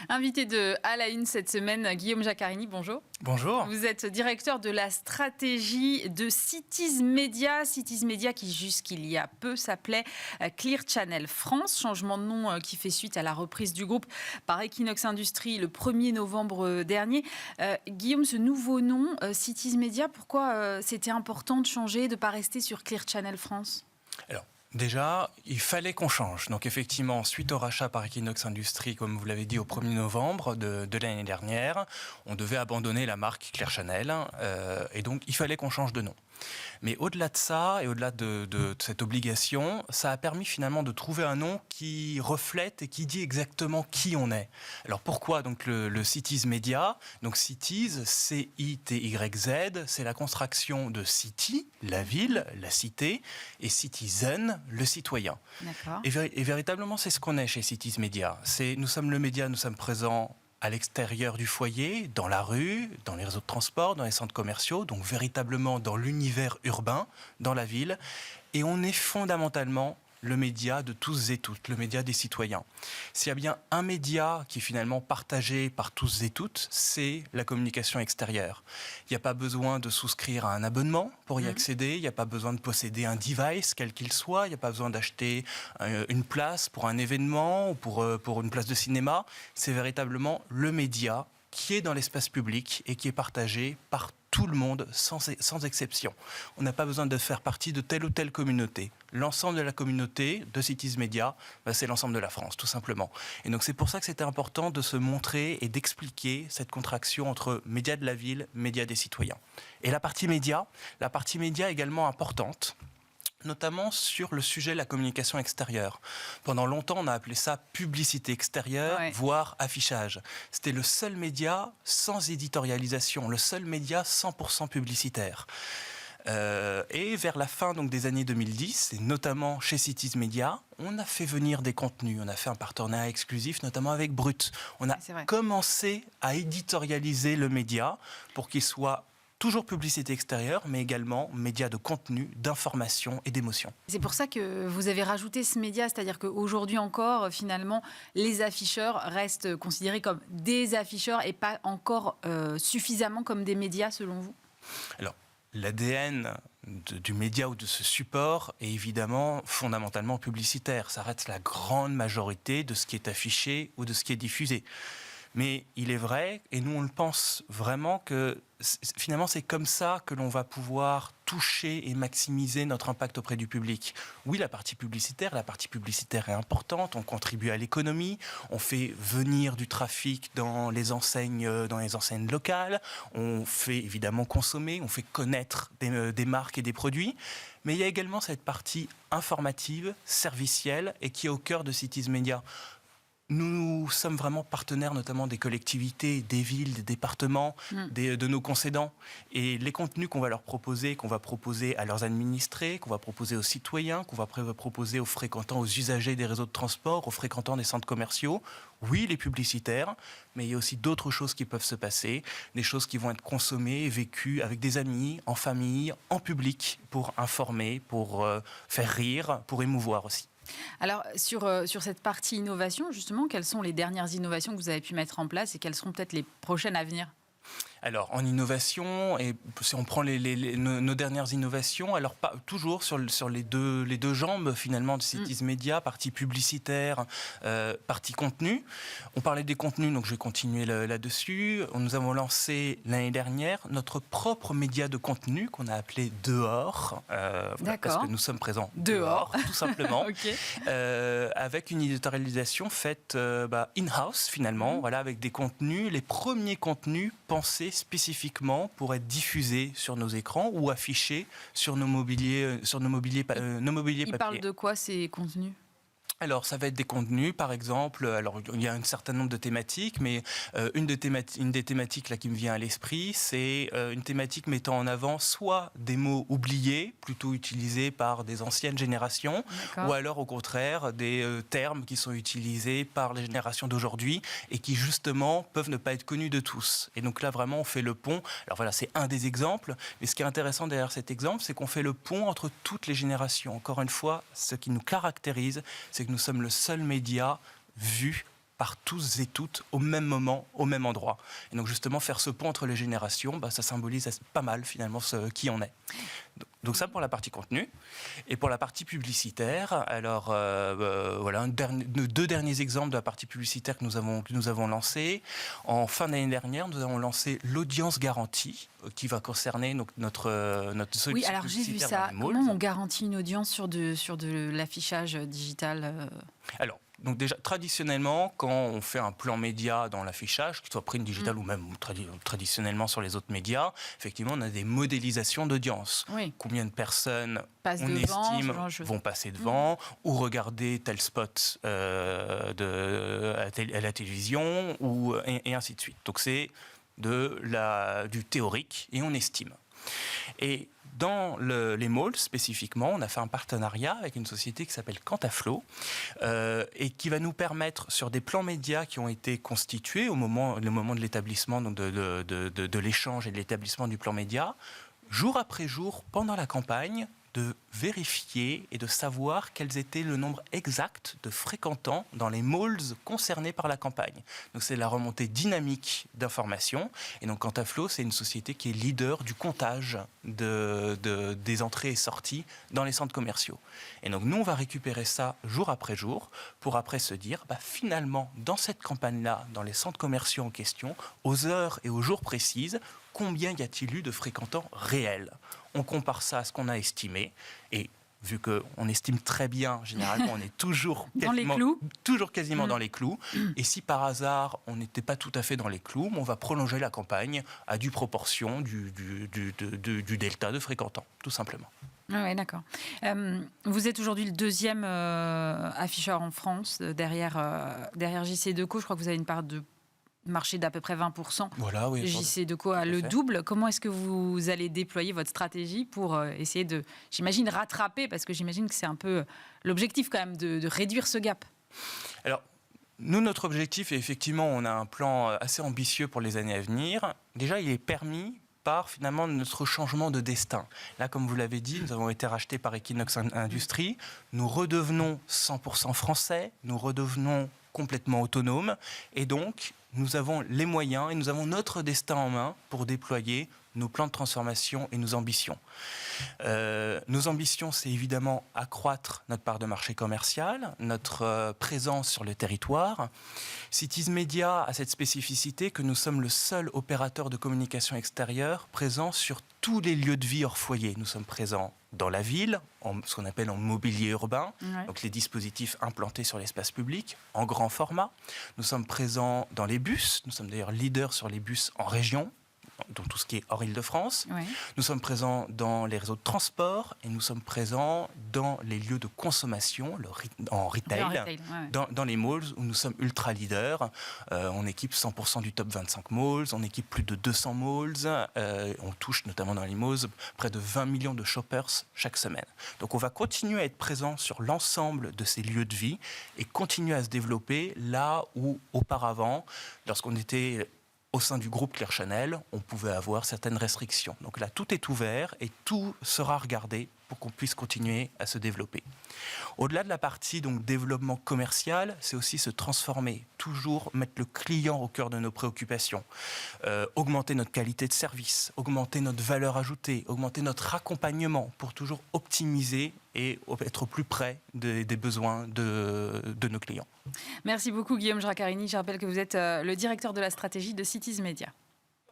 Invité de À la Une cette semaine, Guillaume Jaccarini, bonjour. Bonjour. Vous êtes directeur de la stratégie de Cities Media. Cities Media qui jusqu'il y a peu s'appelait Clear Channel France. Changement de nom qui fait suite à la reprise du groupe par Equinox Industries le 1er novembre dernier. Guillaume, ce nouveau nom, Cities Media, pourquoi c'était important de changer, de ne pas rester sur Clear Channel France ? Alors, déjà, il fallait qu'on change. Donc effectivement, suite au rachat par Equinox Industries, comme vous l'avez dit, au 1er novembre de l'année dernière, on devait abandonner la marque Clear Channel. Et donc, il fallait qu'on change de nom. Mais au-delà de ça, et au-delà de cette obligation, ça a permis finalement de trouver un nom qui reflète et qui dit exactement qui on est. Alors pourquoi donc le Cities Media ? Donc Cities, C-I-T-Y-Z, c'est la contraction de City, la ville, la cité, et Citizen, le citoyen. D'accord. Et véritablement, c'est ce qu'on est chez Cities Media. Nous sommes le média, nous sommes présents à l'extérieur du foyer, dans la rue, dans les réseaux de transport, dans les centres commerciaux, donc véritablement dans l'univers urbain, dans la ville. Et on est fondamentalement le média de tous et toutes, le média des citoyens. S'il y a bien un média qui est finalement partagé par tous et toutes, c'est la communication extérieure. Il n'y a pas besoin de souscrire à un abonnement pour y accéder, il n'y a pas besoin de posséder un device, quel qu'il soit, il n'y a pas besoin d'acheter une place pour un événement ou pour une place de cinéma. C'est véritablement le média qui est dans l'espace public et qui est partagé par tout le monde, sans exception. On n'a pas besoin de faire partie de telle ou telle communauté. L'ensemble de la communauté de Cities Media, c'est l'ensemble de la France, tout simplement. Et donc c'est pour ça que c'était important de se montrer et d'expliquer cette contraction entre médias de la ville, médias des citoyens. Et la partie média également importante, notamment sur le sujet de la communication extérieure. Pendant longtemps, on a appelé ça publicité extérieure, voire affichage. C'était le seul média sans éditorialisation, le seul média 100% publicitaire. Et vers la fin donc, des années 2010, et notamment chez Cities Media, on a fait venir des contenus. On a fait un partenariat exclusif, notamment avec Brut. On a commencé à éditorialiser le média pour qu'il soit toujours publicité extérieure, mais également médias de contenu, d'information et d'émotion. C'est pour ça que vous avez rajouté ce média, c'est-à-dire qu'aujourd'hui encore, finalement, les afficheurs restent considérés comme des afficheurs et pas encore suffisamment comme des médias, selon vous ? Alors, l'ADN du média ou de ce support est évidemment fondamentalement publicitaire. Ça reste la grande majorité de ce qui est affiché ou de ce qui est diffusé. Mais il est vrai, et nous on le pense vraiment, que finalement c'est comme ça que l'on va pouvoir toucher et maximiser notre impact auprès du public. Oui, la partie publicitaire est importante, on contribue à l'économie, on fait venir du trafic dans les enseignes locales, on fait évidemment consommer, on fait connaître des marques et des produits, mais il y a également cette partie informative, servicielle, et qui est au cœur de Cities Media. Nous sommes vraiment partenaires notamment des collectivités, des villes, des départements, de nos concédants. Et les contenus qu'on va leur proposer, qu'on va proposer à leurs administrés, qu'on va proposer aux citoyens, qu'on va proposer aux fréquentants, aux usagers des réseaux de transport, aux fréquentants des centres commerciaux, oui, les publicitaires, mais il y a aussi d'autres choses qui peuvent se passer, des choses qui vont être consommées et vécues avec des amis, en famille, en public, pour informer, pour faire rire, pour émouvoir aussi. Alors, sur cette partie innovation, justement, quelles sont les dernières innovations que vous avez pu mettre en place et quelles seront peut-être les prochaines à venir ? Alors, en innovation, et si on prend nos dernières innovations, alors toujours sur les deux jambes, finalement, de Cities Media, partie publicitaire, partie contenu. On parlait des contenus, donc je vais continuer là-dessus. Nous avons lancé l'année dernière notre propre média de contenu qu'on a appelé Dehors, parce que nous sommes présents dehors tout simplement, avec une éditorialisation faite in-house, finalement, voilà, avec des contenus, les premiers contenus pensés spécifiquement pour être diffusés sur nos écrans ou affichés sur nos mobiliers papier. Ils parlent de quoi, ces contenus ? Alors, ça va être des contenus, par exemple. Alors, il y a un certain nombre de thématiques, mais une des thématiques là qui me vient à l'esprit, c'est une thématique mettant en avant soit des mots oubliés, plutôt utilisés par des anciennes générations, ou alors au contraire des termes qui sont utilisés par les générations d'aujourd'hui et qui justement peuvent ne pas être connus de tous. Et donc là, vraiment, on fait le pont. Alors voilà, c'est un des exemples. Mais ce qui est intéressant derrière cet exemple, c'est qu'on fait le pont entre toutes les générations. Encore une fois, ce qui nous caractérise, c'est que nous sommes le seul média vu par tous et toutes au même moment, au même endroit. Et donc justement, faire ce pont entre les générations, ça symbolise pas mal finalement qui on est. Donc ça pour la partie contenu. Et pour la partie publicitaire, alors voilà, deux derniers exemples de la partie publicitaire que nous avons lancé. En fin d'année dernière, nous avons lancé l'audience garantie qui va concerner notre solution. Oui, alors j'ai vu ça. Comment on garantit une audience sur de l'affichage digital Alors, donc déjà, traditionnellement, quand on fait un plan média dans l'affichage, qu'il soit print digital ou même traditionnellement sur les autres médias, effectivement, on a des modélisations d'audience. Oui. Combien de personnes estime vont passer devant ou regarder tel spot à la télévision et ainsi de suite. Donc c'est du théorique et on estime. Et dans les malls, spécifiquement, on a fait un partenariat avec une société qui s'appelle Quantaflow et qui va nous permettre, sur des plans médias qui ont été constitués le moment de l'établissement, donc de l'échange et de l'établissement du plan média, jour après jour, pendant la campagne, de vérifier et de savoir quels étaient le nombre exact de fréquentants dans les malls concernés par la campagne. Donc c'est la remontée dynamique d'informations. Et donc Quantaflow, c'est une société qui est leader du comptage des entrées et sorties dans les centres commerciaux. Et donc nous, on va récupérer ça jour après jour pour après se dire, finalement, dans cette campagne-là, dans les centres commerciaux en question, aux heures et aux jours précises, combien y a-t-il eu de fréquentants réels ? On compare ça à ce qu'on a estimé et vu qu'on estime très bien, généralement, on est toujours quasiment dans les clous. Et si par hasard, on n'était pas tout à fait dans les clous, on va prolonger la campagne à due proportion du delta de fréquentants, tout simplement. Ah oui, d'accord. Vous êtes aujourd'hui le deuxième afficheur en France, derrière JC Decaux. Je crois que vous avez une part de marché d'à peu près 20%. Voilà, oui. JC Decaux a le double. Comment est-ce que vous allez déployer votre stratégie pour essayer de, j'imagine, rattraper, parce que j'imagine que c'est un peu l'objectif quand même, de réduire ce gap? Alors, nous, notre objectif, et effectivement, on a un plan assez ambitieux pour les années à venir. Déjà, il est permis par finalement notre changement de destin. Là, comme vous l'avez dit, nous avons été rachetés par Equinox Industries. Nous redevenons 100% français, nous redevenons complètement autonomes, et donc nous avons les moyens et nous avons notre destin en main pour déployer nos plans de transformation et nos ambitions. Nos ambitions, c'est évidemment accroître notre part de marché commercial, notre présence sur le territoire. Cities Media a cette spécificité que nous sommes le seul opérateur de communication extérieure présent sur tous les lieux de vie hors foyer. Nous sommes présents dans la ville, ce qu'on appelle en mobilier urbain, donc les dispositifs implantés sur l'espace public, en grand format. Nous sommes présents dans les bus, nous sommes d'ailleurs leaders sur les bus en région, dans tout ce qui est hors Île-de-France. Oui. Nous sommes présents dans les réseaux de transport et nous sommes présents dans les lieux de consommation, en retail, dans les malls où nous sommes ultra leaders. On équipe 100% du top 25 malls, on équipe plus de 200 malls, on touche notamment dans les malls près de 20 millions de shoppers chaque semaine. Donc on va continuer à être présent sur l'ensemble de ces lieux de vie et continuer à se développer là où auparavant, lorsqu'on était au sein du groupe Clear Channel, on pouvait avoir certaines restrictions. Donc là, tout est ouvert et tout sera regardé pour qu'on puisse continuer à se développer. Au-delà de la partie donc développement commercial, c'est aussi se transformer, toujours mettre le client au cœur de nos préoccupations, augmenter notre qualité de service, augmenter notre valeur ajoutée, augmenter notre accompagnement pour toujours optimiser et être au plus près des besoins de nos clients. Merci beaucoup Guillaume Jaccarini. Je rappelle que vous êtes le directeur de la stratégie de Cities Media.